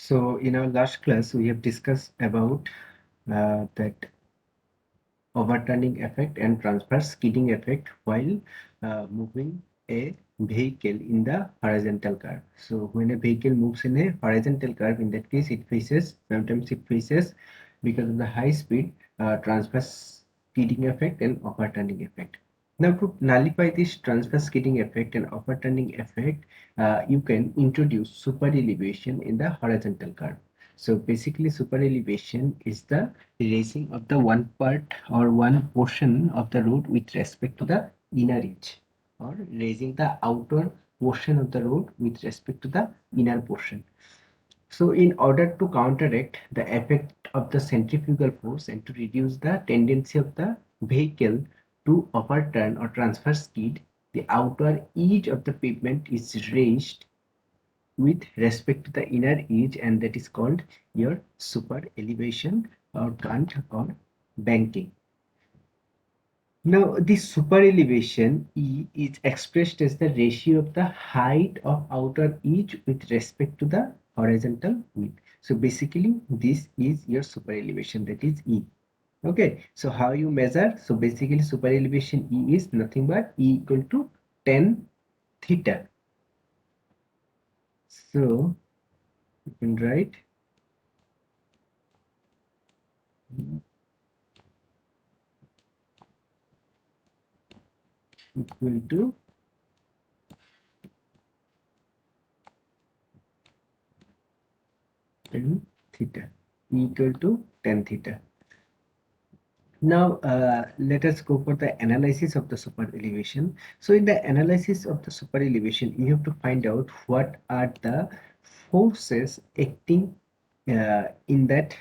So in our last class, we have discussed about that overturning effect and transverse skidding effect while moving a vehicle in the horizontal curve. So when a vehicle moves in a horizontal curve, in that case, sometimes it faces because of the high speed transverse skidding effect and overturning effect. Now to nullify this transverse skidding effect and overturning effect, you can introduce super elevation in the horizontal curve. So basically super elevation is the raising of the one part or one portion of the road with respect to the inner edge, or raising the outer portion of the road with respect to the inner portion. So in order to counteract the effect of the centrifugal force and to reduce the tendency of the vehicle to overturn or transfer skid, the outer edge of the pavement is raised with respect to the inner edge, and that is called your super elevation or cant or banking. Now this super elevation E is expressed as the ratio of the height of outer edge with respect to the horizontal width. So basically this is your super elevation, that is E. Okay, so how you measure? So basically super elevation E is nothing but E equal to tan theta. So you can write equal to tan theta, equal to tan theta. Now let us go for the analysis of the super elevation. So in the analysis of the super elevation, you have to find out what are the forces acting in that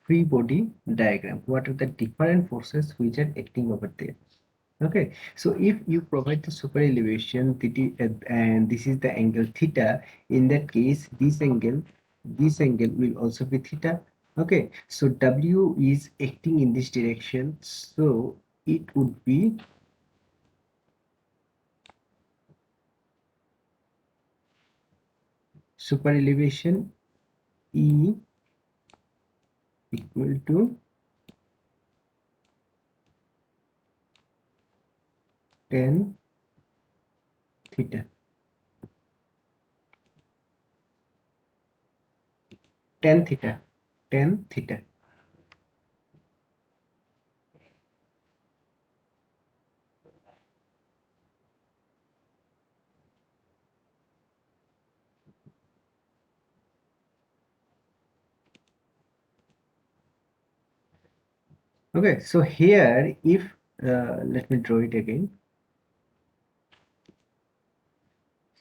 free body diagram. What are the different forces which are acting over there? Okay, so if you provide the super elevation and this is the angle theta, in that case this angle will also be theta. Okay, so W is acting in this direction, so it would be super elevation E equal to tan theta. Tan theta, tan theta. Okay, so here if let me draw it again.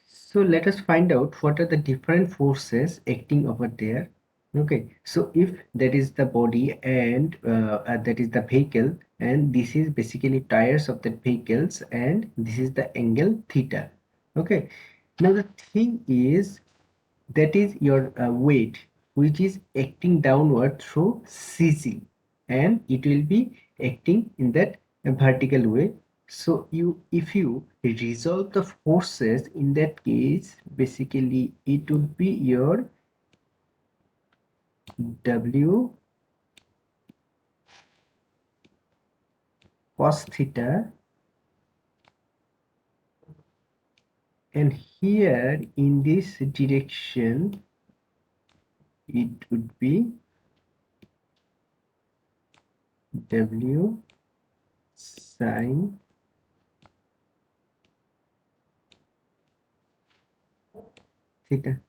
So let us find out what are the different forces acting over there. Okay, so if that is the body and that is the vehicle, and this is basically tires of the vehicles, and this is the angle theta. Okay, now the thing is that is your weight which is acting downward through CC, and it will be acting in that vertical way. So you if you resolve the forces, in that case basically it would be your W cos theta, and here in this direction it would be W sin theta.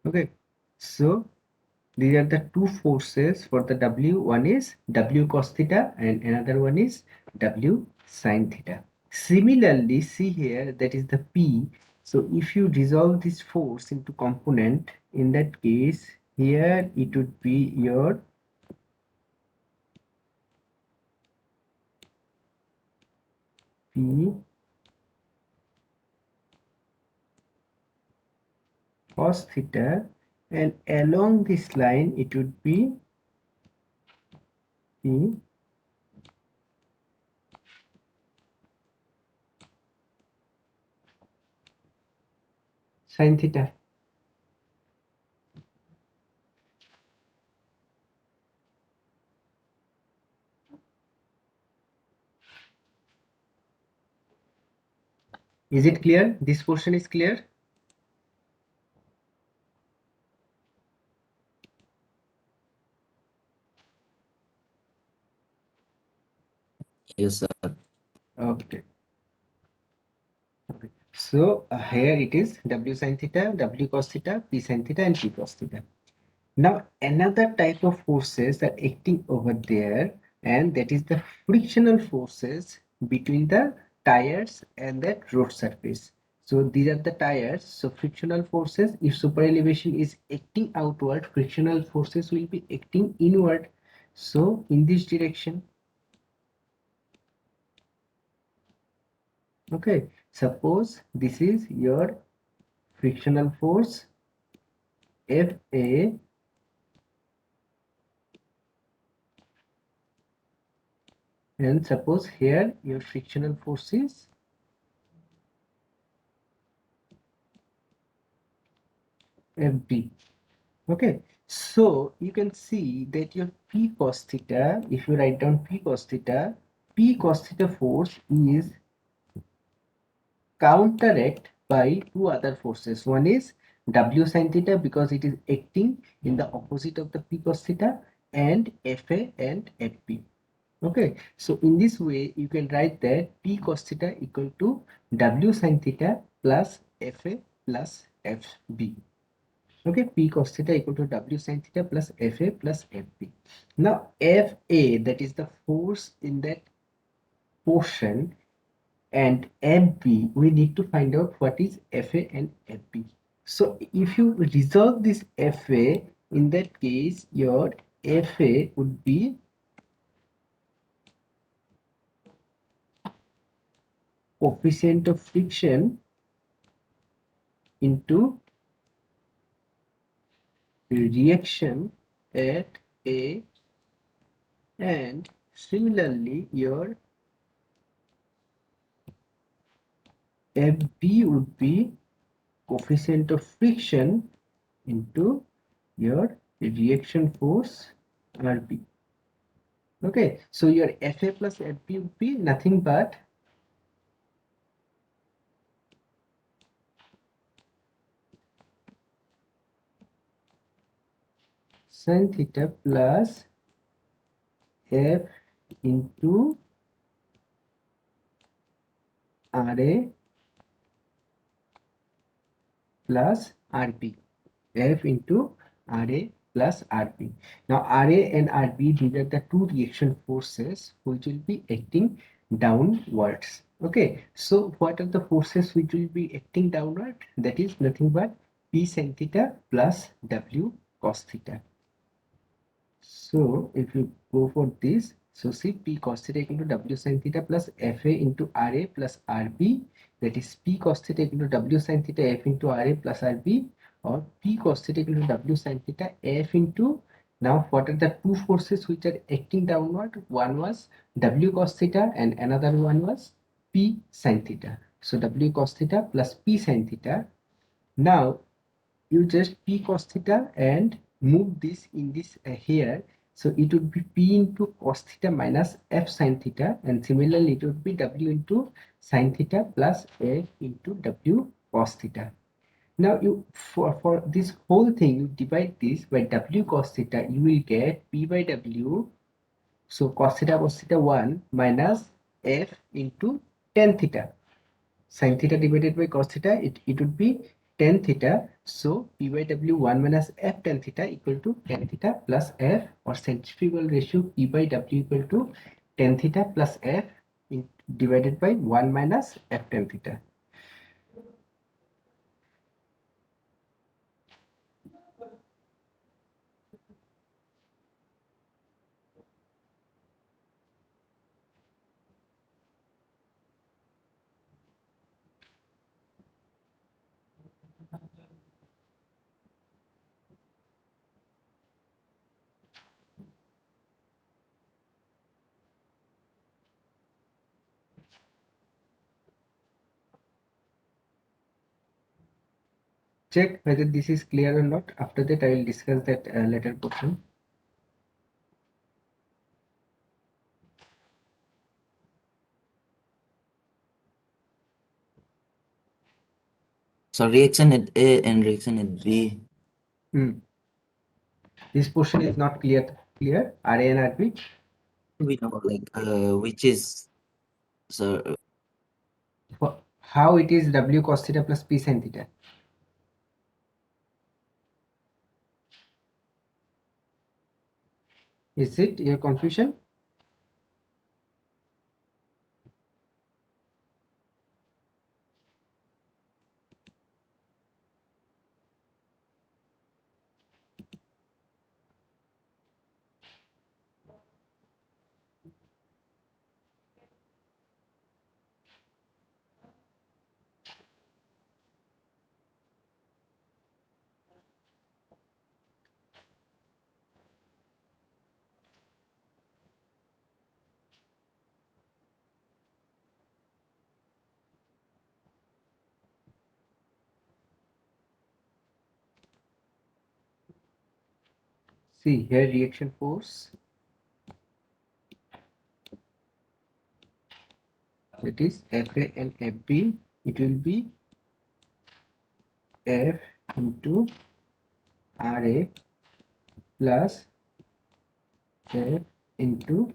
Okay, so these are the two forces for the W. One is W cos theta and another one is W sin theta. Similarly, see here, that is the P. So if you resolve this force into component, in that case here it would be your P cos theta, and along this line it would be P sin theta. Is it clear? This portion is clear? Yes, sir. Okay. Okay. So here it is W sin theta, W cos theta, P sin theta, and P cos theta. Now another type of forces are acting over there, and that is the frictional forces between the tires and the road surface. So these are the tires. So frictional forces, if super elevation is acting outward, frictional forces will be acting inward. So in this direction, okay, suppose this is your frictional force Fa, and suppose here your frictional force is Fb. Okay, so you can see that your P cos theta, if you write down P cos theta force is counteract by two other forces. One is W sin theta because it is acting in the opposite of the P cos theta, and Fa and Fp. Okay, so in this way you can write that P cos theta equal to W sin theta plus Fa plus Fb. Okay, P cos theta equal to W sin theta plus Fa plus Fb. Now Fa, that is the force in that portion, and Fb, we need to find out what is Fa and Fb. So if you resolve this Fa, in that case your Fa would be coefficient of friction into reaction at A, and similarly your Fb would be coefficient of friction into your reaction force Rb. Okay, so your Fa plus Fb would be nothing but sin theta plus F into Ra plus Rb. F into Ra plus Rb. Now Ra and Rb, these are the two reaction forces which will be acting downwards. Okay, so what are the forces which will be acting downward? That is nothing but P sin theta plus W cos theta. So if you go for this, so see P cos theta equal to W sin theta plus Fa into Ra plus Rb, that is P cos theta equal to W sin theta F into Ra plus Rb, or P cos theta equal to W sin theta F into, now what are the two forces which are acting downward? One was W cos theta and another one was P sin theta. So W cos theta plus P sin theta. Now you just P cos theta and move this in this here, so it would be P into cos theta minus F sin theta, and similarly it would be W into sin theta plus F into W cos theta. Now you, for this whole thing, you divide this by W cos theta, you will get P by W, so cos theta 1 minus F into tan theta. Sin theta divided by cos theta, it would be tan theta. So P by W 1 minus F tan theta equal to tan theta plus F, or centrifugal ratio P by W equal to tan theta plus F divided by 1 minus F tan theta. Check whether this is clear or not. After that, I will discuss that later portion. So reaction at A and reaction at B. This portion is not clear. Clear? RA and RB? We know like which is so How it is W cos theta plus P sin theta? Is it your confusion? See here reaction force, that is FA and FB, it will be F into RA plus F into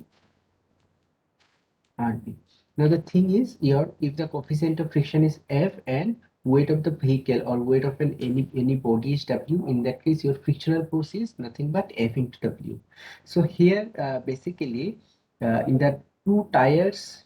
RB. Now the thing is here, if the coefficient of friction is F and weight of the vehicle or weight of any body is W, in that case your frictional force is nothing but F into W. So here basically in the two tires,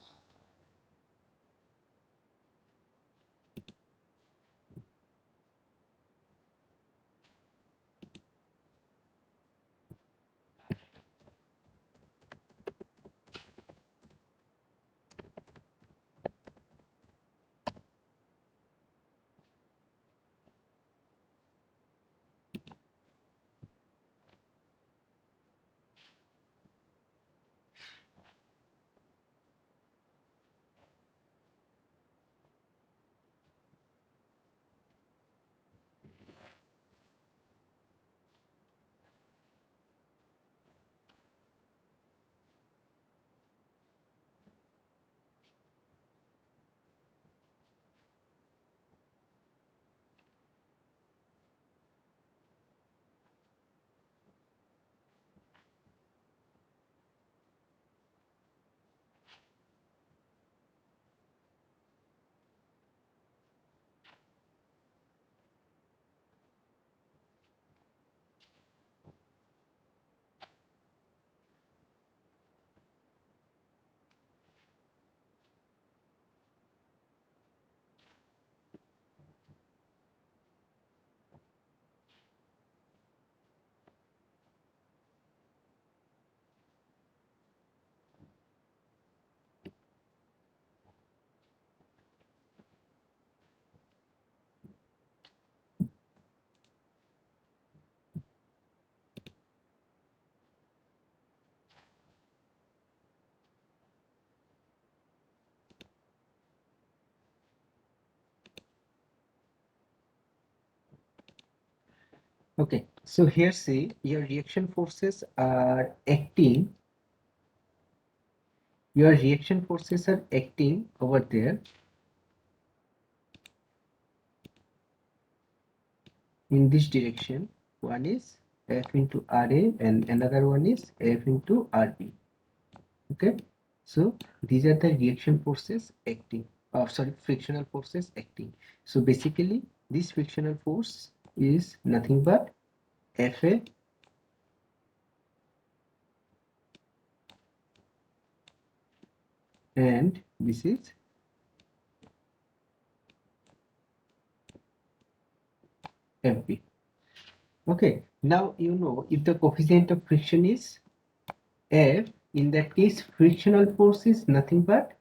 okay, so here see your reaction forces are acting, your reaction forces are acting over there in this direction. One is F into RA and another one is F into RB. Okay, so these are the reaction forces acting, sorry, frictional forces acting. So basically this frictional force is nothing but Fa and this is Fb. Okay, now you know if the coefficient of friction is F, in that case frictional force is nothing but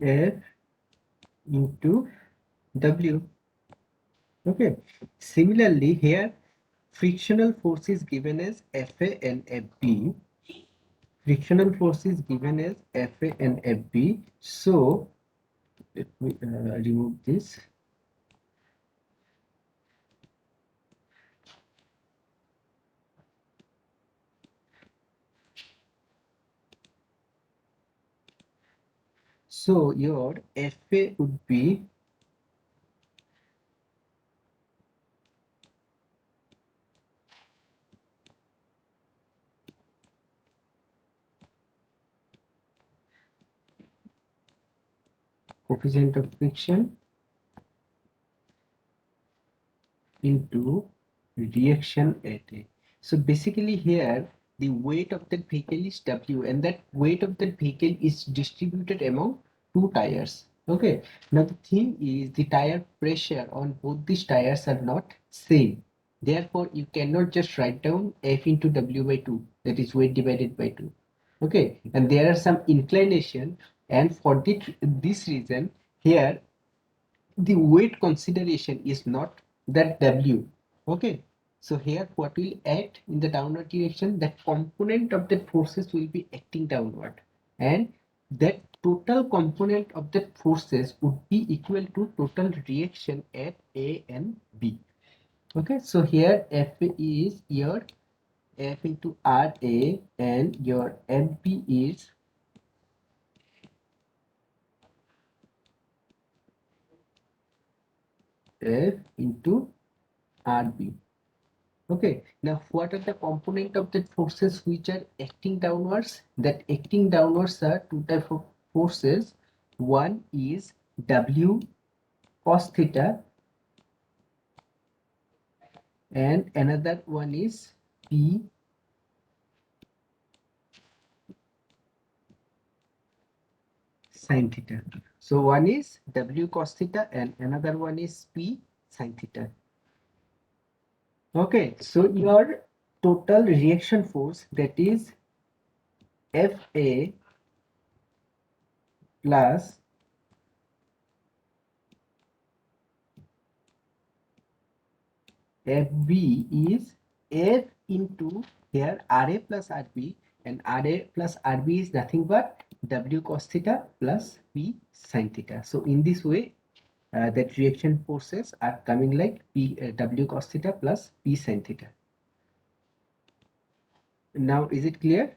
F into W. Okay, similarly here frictional force is given as Fa and Fb. Frictional force is given as Fa and Fb. So let me remove this. So your FA would be coefficient of friction into reaction at A. So basically here the weight of that vehicle is W, and that weight of that vehicle is distributed among two tires. Okay, now the thing is the tire pressure on both these tires are not same. Therefore, you cannot just write down F into W by 2, that is weight divided by 2. Okay, and there are some inclination, and for this reason here the weight consideration is not that W. Okay, so here what will act in the downward direction, that component of the forces will be acting downward, and that total component of the forces would be equal to total reaction at A and B. Okay, so here F is your F into RA, and your FB is F into RB. Okay, now what are the component of the forces which are acting downwards? That acting downwards are two type of forces. One is W cos theta, and another one is P sin theta. So one is W cos theta and another one is P sin theta. Okay, so your total reaction force, that is Fa plus FB is F into here RA plus RB, and RA plus RB is nothing but W cos theta plus P sin theta. So in this way, that reaction forces are coming like W cos theta plus P sin theta. Now is it clear?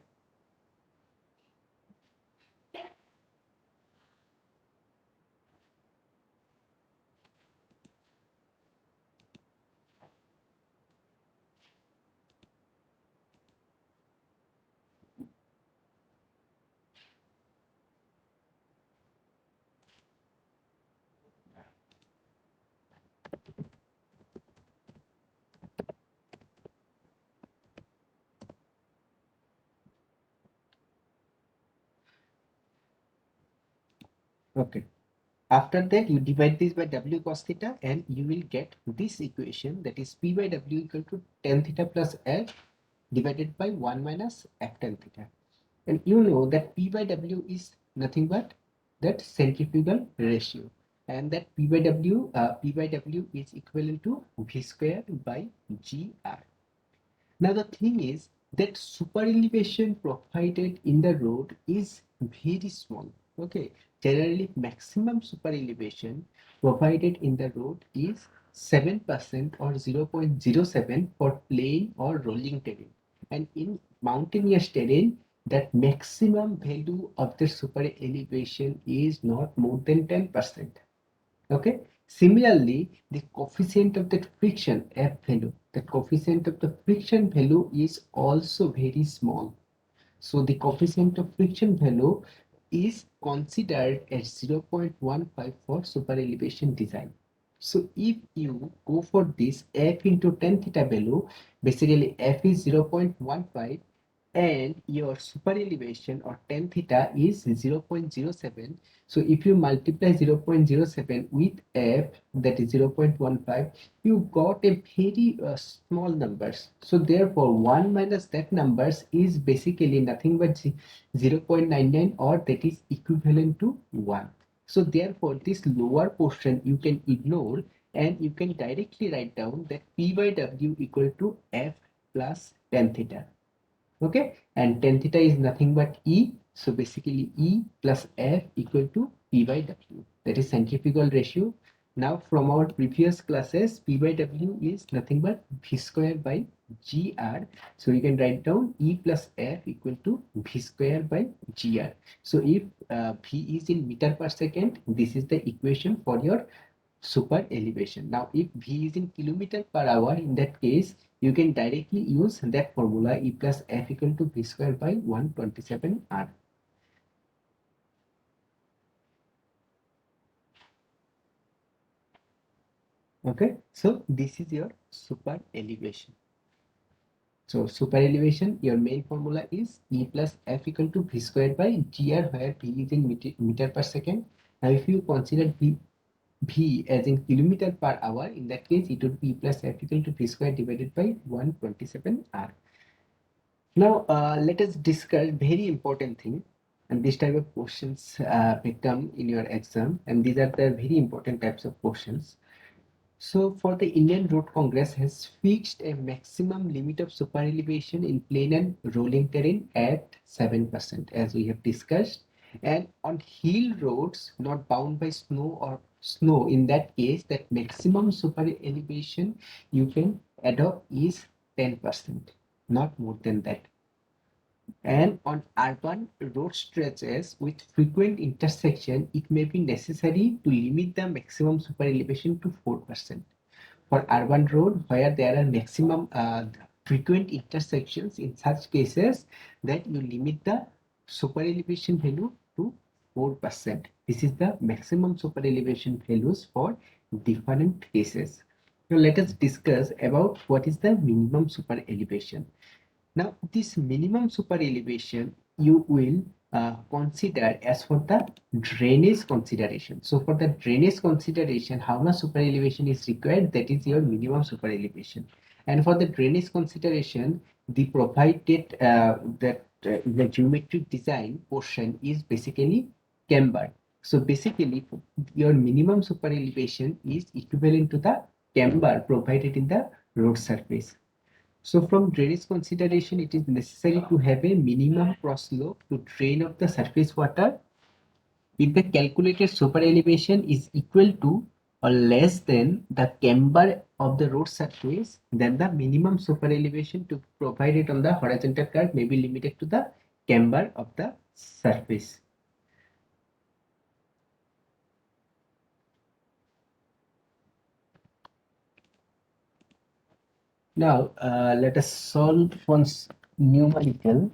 Okay. After that, you divide this by W cos theta and you will get this equation, that is P by W equal to tan theta plus F divided by 1 minus F tan theta. And you know that P by W is nothing but that centrifugal ratio, and that P by W is equivalent to V square by GR. Now the thing is that super elevation provided in the road is very small. Okay, generally maximum super elevation provided in the road is 7% or 0.07 for plain or rolling terrain, and in mountainous terrain that maximum value of the super elevation is not more than 10%. Okay. Similarly, the coefficient of that friction F value, the coefficient of the friction value is also very small. So the coefficient of friction value is considered as 0.15 for super elevation design. So if you go for this F into tan theta value, basically F is 0.15 and your super elevation or tan theta is 0.07. So if you multiply 0.07 with F, that is 0.15, you got a very small numbers. So therefore 1 minus that numbers is basically nothing but 0.99, or that is equivalent to 1. So therefore this lower portion you can ignore, and you can directly write down that P by W equal to F plus tan theta. Okay, and tan theta is nothing but E. So basically E plus F equal to P by W. That is centrifugal ratio. Now from our previous classes, P by W is nothing but V square by gr. So you can write down E plus F equal to V square by gr. So if V is in meter per second, this is the equation for your super elevation. Now, if V is in kilometer per hour, in that case, you can directly use that formula E plus F equal to V square by 127 R. Okay, so this is your super elevation. So super elevation, your main formula is E plus F equal to V square by GR, where V is in meter per second. Now, if you consider V as in kilometer per hour, in that case, it would be E plus F equal to V square divided by 127 R. Now, let us discuss very important thing, and this type of questions may come in your exam, and these are the very important types of questions. So, for the Indian Road Congress has fixed a maximum limit of super elevation in plain and rolling terrain at 7%, as we have discussed. And on hill roads not bound by snow, in that case, that maximum super elevation you can adopt is 10%, not more than that. And on urban road stretches with frequent intersection, it may be necessary to limit the maximum super elevation to 4%. For urban road where there are maximum frequent intersections, in such cases that you limit the super elevation value to 4%. This is the maximum super elevation values for different cases. Now let us discuss about what is the minimum super elevation. Now, this minimum super elevation you will consider as for the drainage consideration. So, for the drainage consideration, how much super elevation is required? That is your minimum super elevation. And for the drainage consideration, the provided that the geometric design portion is basically camber. So, basically, your minimum super elevation is equivalent to the camber provided in the road surface. So from drainage consideration, it is necessary to have a minimum cross slope to drain of the surface water if the calculated super elevation is equal to or less than the camber of the road surface, then the minimum super elevation to provide it on the horizontal curve may be limited to the camber of the surface. Now, let us solve one numerical.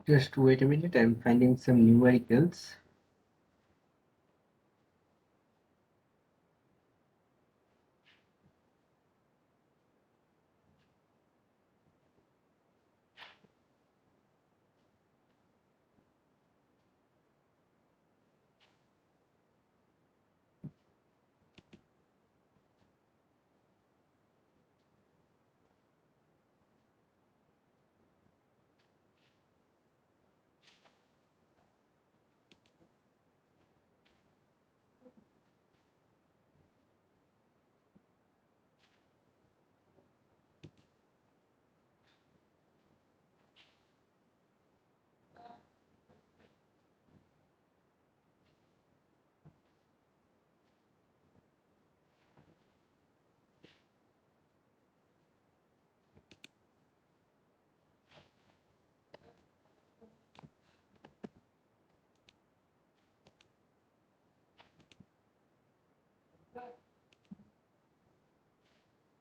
Just wait a minute, I'm finding some numericals.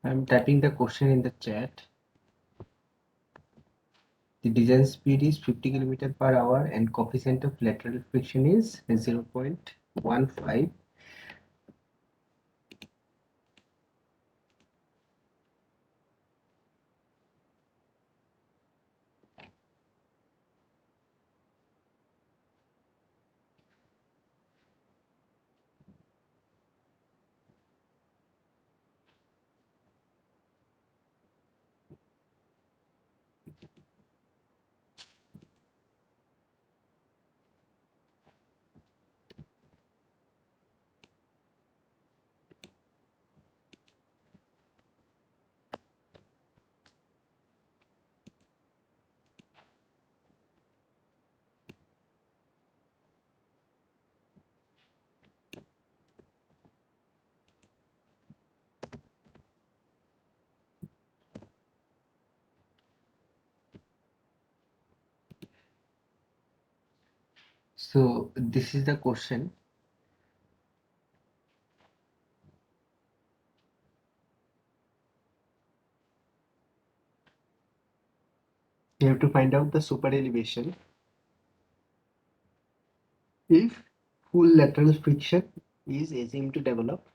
I'm typing the question in the chat. The design speed is 50 km per hour and coefficient of lateral friction is 0.15. So this is the question. You have to find out the super elevation if full lateral friction is assumed to develop.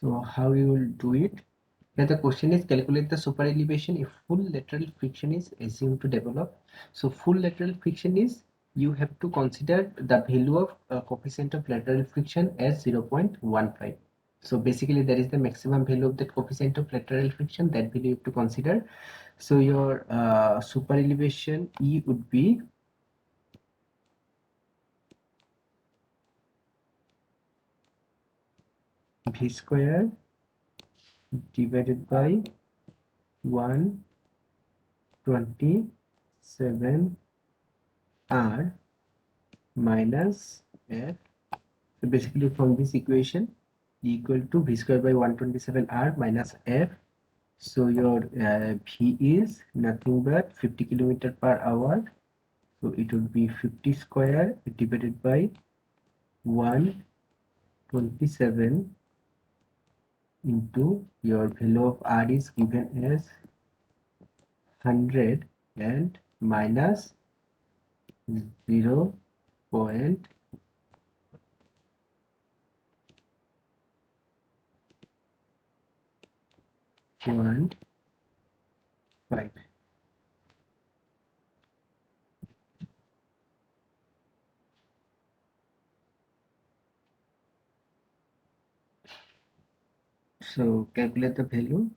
So how you will do it? Now the question is calculate the super elevation if full lateral friction is assumed to develop. So full lateral friction is you have to consider the value of coefficient of lateral friction as 0.15. So basically that is the maximum value of that coefficient of lateral friction, that value you have to consider. So your super elevation E would be V square divided by 127 R minus F. So basically from this equation equal to V square by 127 R minus F. So your V is nothing but 50 km per hour. So it would be 50 square divided by 127 into your value of R is given as 100 and minus 0.15. So calculate the value.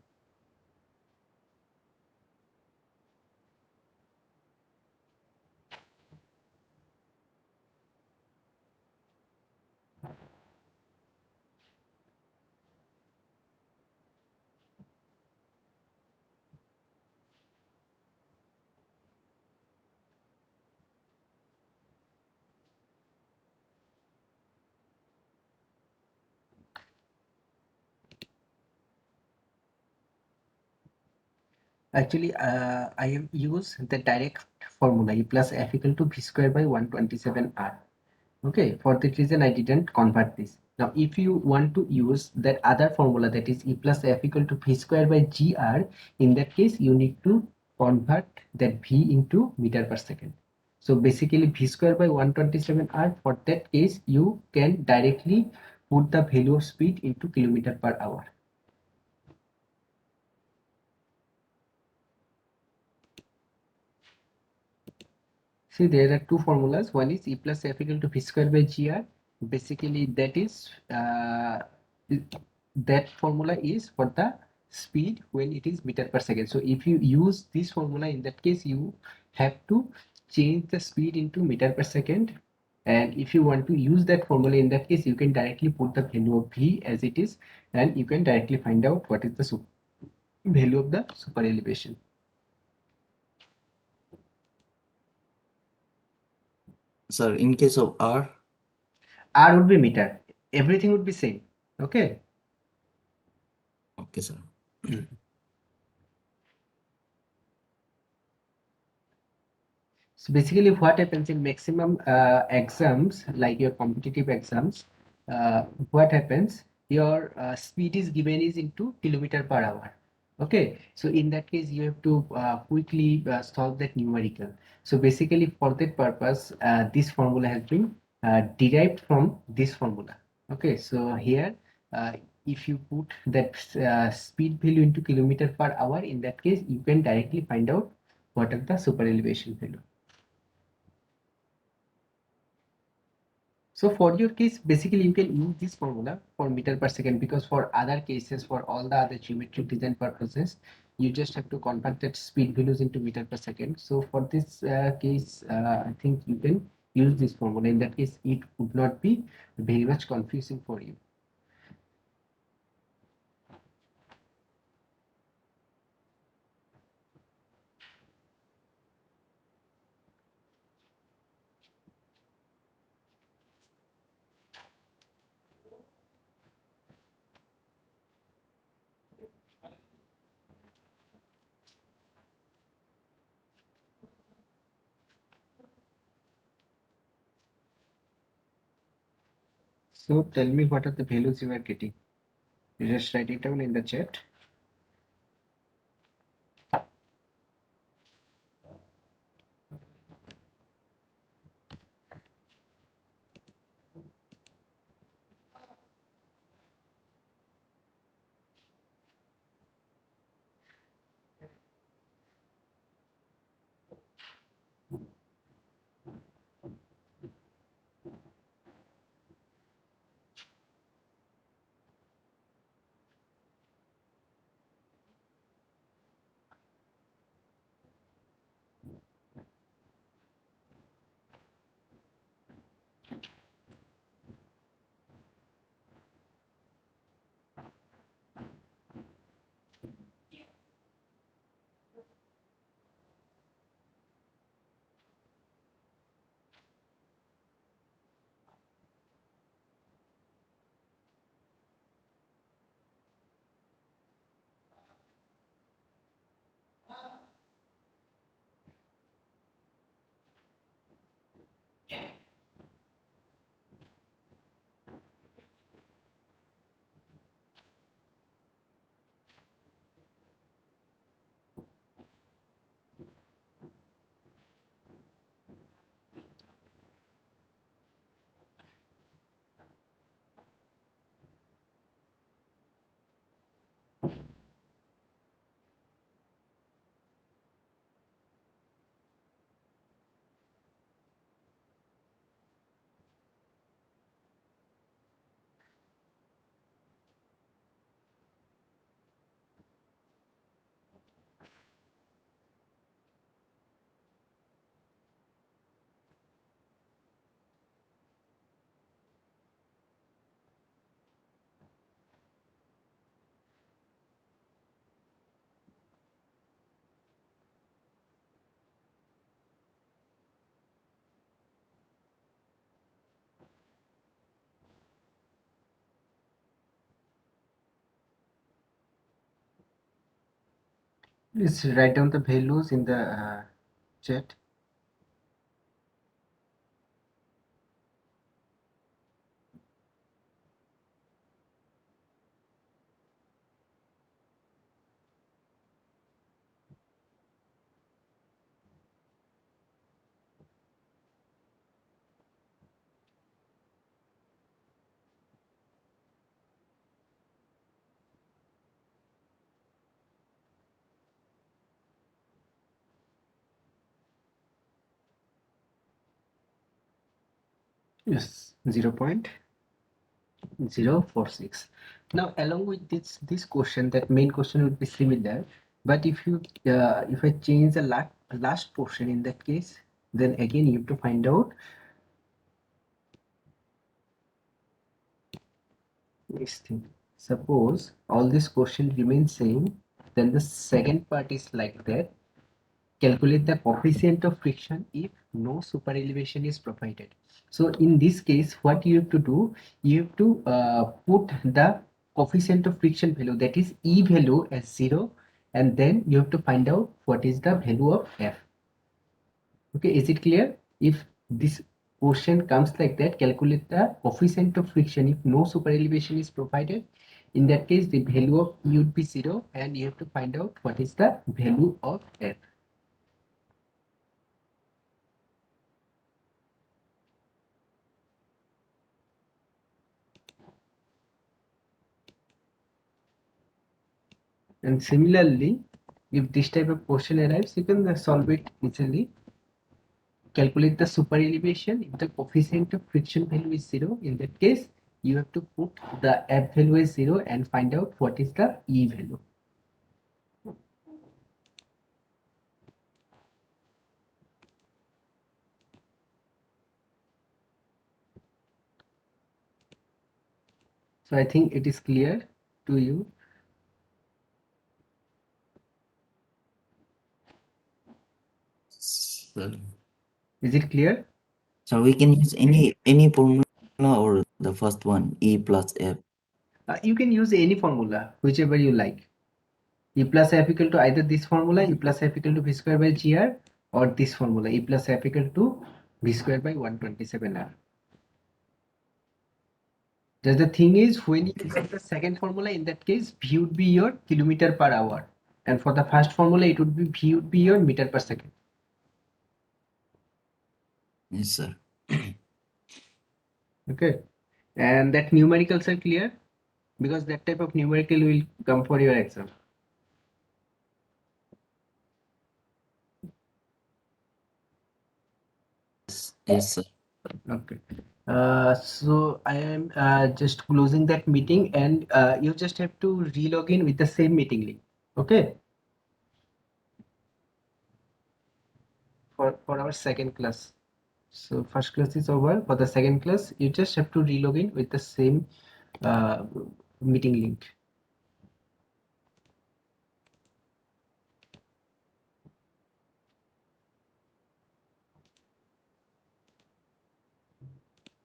Actually, I have used the direct formula E plus F equal to V square by 127 R. Okay, for that reason I didn't convert this. Now, if you want to use that other formula, that is E plus F equal to V square by GR, in that case you need to convert that V into meter per second. So basically V square by 127 R, for that case you can directly put the value of speed into kilometer per hour. See, there are two formulas. One is E plus F equal to V square by GR. Basically, that is that formula is for the speed when it is meter per second. So if you use this formula, in that case, you have to change the speed into meter per second. And if you want to use that formula, in that case, you can directly put the value of V as it is, and you can directly find out what is the value of the super elevation. Sir, in case of R, R would be meter. Everything would be same. Okay. Okay, sir. So basically what happens in maximum exams, like your competitive exams, what happens, your speed is given is into kilometer per hour. Okay, so in that case you have to quickly solve that numerical. So basically for that purpose, this formula has been derived from this formula. Okay, so here uh, if you put that speed value into kilometer per hour, in that case you can directly find out what are the super elevation value. So for your case, basically you can use this formula for meter per second, because for other cases, for all the other geometric design purposes, you just have to convert that speed values into meter per second. So for this case, I think you can use this formula. In that case, it would not be very much confusing for you. So tell me what are the values you are getting. You just write it down in the chat. Please write down the values in the chat. Yes, 0.046. Now, along with this question, that main question would be similar, but if I change the last portion in that case, then again you have to find out next thing. Suppose all this question remains same, then the second part is like that. Calculate the coefficient of friction if no super elevation is provided. So in this case, what you have to do, you have to put the coefficient of friction value, that is E value, as 0, and then you have to find out what is the value of F. Okay, is it clear? If this question comes like that, calculate the coefficient of friction if no super elevation is provided. In that case, the value of E would be 0, and you have to find out what is the value of F. And similarly, if this type of question arrives, you can solve it easily. Calculate the super elevation. If the coefficient of friction value is 0, in that case, you have to put the F value as 0 and find out what is the E value. So I think it is clear to you. So, Is it clear? so we can use any formula or the first one, E plus F. You can use any formula, whichever you like. E plus F equal to either this formula, E plus F equal to V square by GR, or this formula, E plus F equal to V square by 127R. Just the thing is, when you use the second formula, in that case, V would be your kilometer per hour. And for the first formula, it would be V would be your meter per second. Yes, sir. Okay. And that numericals are clear, because that type of numerical will come for your exam. Yes, sir. Okay. So I am just closing that meeting, and you just have to relog in with the same meeting link. Okay. For our second class. So first class is over. For the second class, you just have to relog in with the same meeting link.